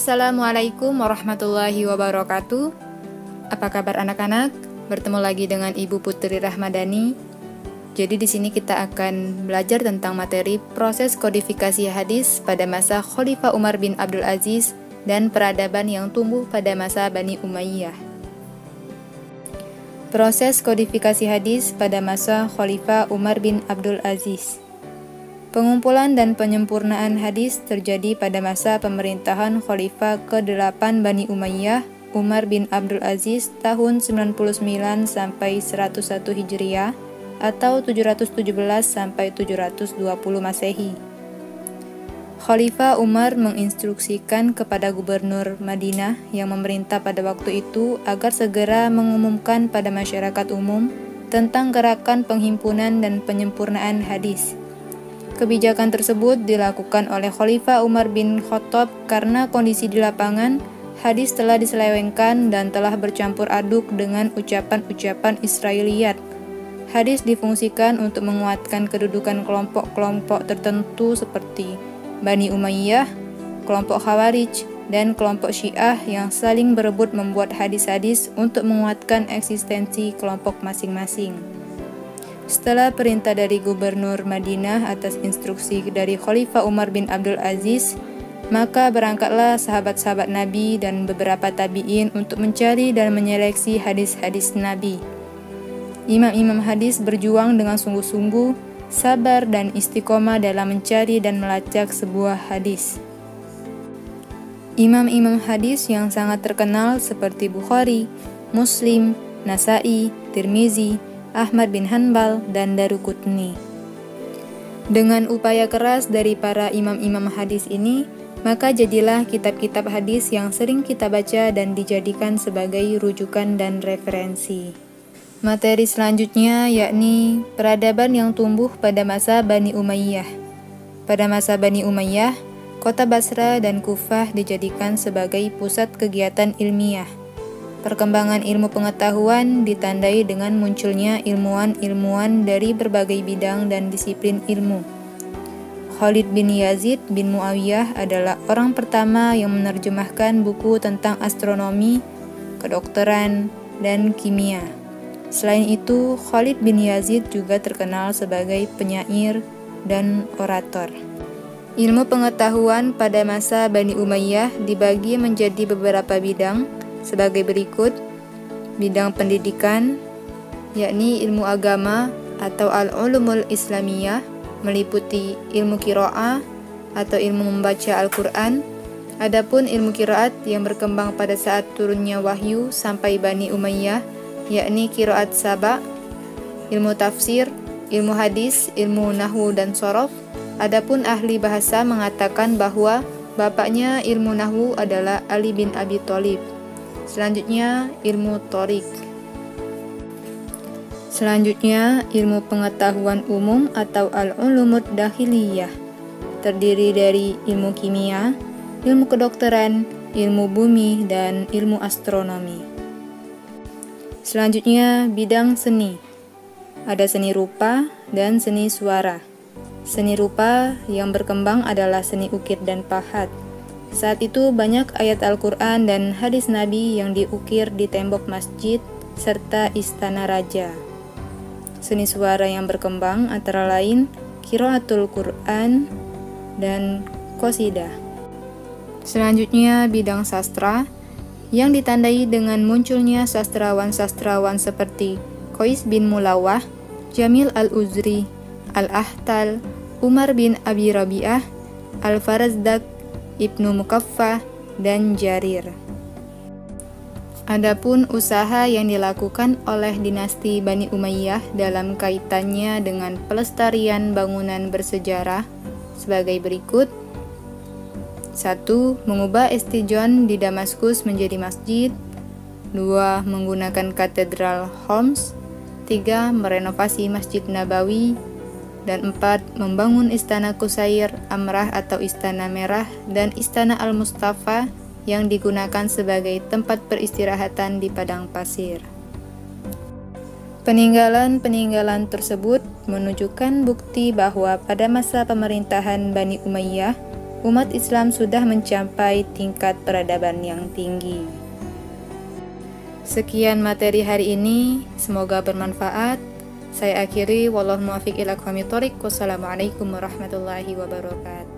Assalamualaikum warahmatullahi wabarakatuh. Apa kabar anak-anak? Bertemu lagi dengan Ibu Putri Rahmadani. Jadi di sini kita akan belajar tentang materi proses kodifikasi hadis pada masa Khalifah Umar bin Abdul Aziz dan peradaban yang tumbuh pada masa Bani Umayyah. Proses kodifikasi hadis pada masa Khalifah Umar bin Abdul Aziz. Pengumpulan dan penyempurnaan hadis terjadi pada masa pemerintahan Khalifah ke-8 Bani Umayyah, Umar bin Abdul Aziz tahun 99 sampai 101 Hijriah atau 717 sampai 720 Masehi. Khalifah Umar menginstruksikan kepada gubernur Madinah yang memerintah pada waktu itu agar segera mengumumkan pada masyarakat umum tentang gerakan penghimpunan dan penyempurnaan hadis. Kebijakan tersebut dilakukan oleh Khalifah Umar bin Khattab karena kondisi di lapangan, hadis telah diselewengkan dan telah bercampur aduk dengan ucapan-ucapan Israiliyat. Hadis difungsikan untuk menguatkan kedudukan kelompok-kelompok tertentu seperti Bani Umayyah, kelompok Khawarij, dan kelompok Syiah yang saling berebut membuat hadis-hadis untuk menguatkan eksistensi kelompok masing-masing. Setelah perintah dari gubernur Madinah atas instruksi dari Khalifah Umar bin Abdul Aziz, maka berangkatlah sahabat-sahabat Nabi dan beberapa tabi'in untuk mencari dan menyeleksi hadis-hadis Nabi. Imam-imam hadis berjuang dengan sungguh-sungguh, sabar dan istiqomah dalam mencari dan melacak sebuah hadis. Imam-imam hadis yang sangat terkenal seperti Bukhari, Muslim, Nasai, Tirmizi, Ahmad bin Hanbal, dan Daruqutni. Dengan upaya keras dari para imam-imam hadis ini, maka jadilah kitab-kitab hadis yang sering kita baca dan dijadikan sebagai rujukan dan referensi. Materi selanjutnya yakni peradaban yang tumbuh pada masa Bani Umayyah. Pada masa Bani Umayyah, kota Basra dan Kufah dijadikan sebagai pusat kegiatan ilmiah. Perkembangan ilmu pengetahuan ditandai dengan munculnya ilmuwan-ilmuwan dari berbagai bidang dan disiplin ilmu. Khalid bin Yazid bin Muawiyah adalah orang pertama yang menerjemahkan buku tentang astronomi, kedokteran, dan kimia. Selain itu, Khalid bin Yazid juga terkenal sebagai penyair dan orator. Ilmu pengetahuan pada masa Bani Umayyah dibagi menjadi beberapa bidang, sebagai berikut: bidang pendidikan, yakni ilmu agama atau al-ulumul islamiyah, meliputi ilmu qiraah atau ilmu membaca Al-Quran. Adapun ilmu qiraat yang berkembang pada saat turunnya wahyu sampai Bani Umayyah, yakni qiraat saba, ilmu tafsir, ilmu hadis, ilmu nahwu dan shorof. Adapun ahli bahasa mengatakan bahwa bapaknya ilmu nahwu adalah Ali bin Abi Thalib. Selanjutnya, ilmu thorik. Selanjutnya, ilmu pengetahuan umum atau al-ulumud dakhiliyah. Terdiri dari ilmu kimia, ilmu kedokteran, ilmu bumi, dan ilmu astronomi. Selanjutnya, bidang seni. Ada seni rupa dan seni suara. Seni rupa yang berkembang adalah seni ukir dan pahat. Saat itu banyak ayat Al-Quran dan hadis Nabi yang diukir di tembok masjid serta istana raja. Seni suara yang berkembang antara lain qiraatul Quran dan qasidah. Selanjutnya bidang sastra yang ditandai dengan munculnya sastrawan-sastrawan seperti Qais bin Mulawah, Jamil al-Uzri, Al-Ahtal, Umar bin Abi Rabi'ah, Al-Farazdak, Ibnu Mukaffah, dan Jarir. Adapun usaha yang dilakukan oleh dinasti Bani Umayyah dalam kaitannya dengan pelestarian bangunan bersejarah sebagai berikut: 1. Mengubah Estijon di Damaskus menjadi masjid. 2. Menggunakan katedral Homs. 3. Merenovasi Masjid Nabawi. Dan 4. Membangun Istana Qusair Amrah atau Istana Merah dan Istana Al-Mustafa yang digunakan sebagai tempat peristirahatan di padang pasir. Peninggalan-peninggalan tersebut menunjukkan bukti bahwa pada masa pemerintahan Bani Umayyah, umat Islam sudah mencapai tingkat peradaban yang tinggi. Sekian materi hari ini, semoga bermanfaat. Saya akhiri, wallahu muwaffiq ila aqwamit thoriq. Wassalamualaikum warahmatullahi wabarakatuh.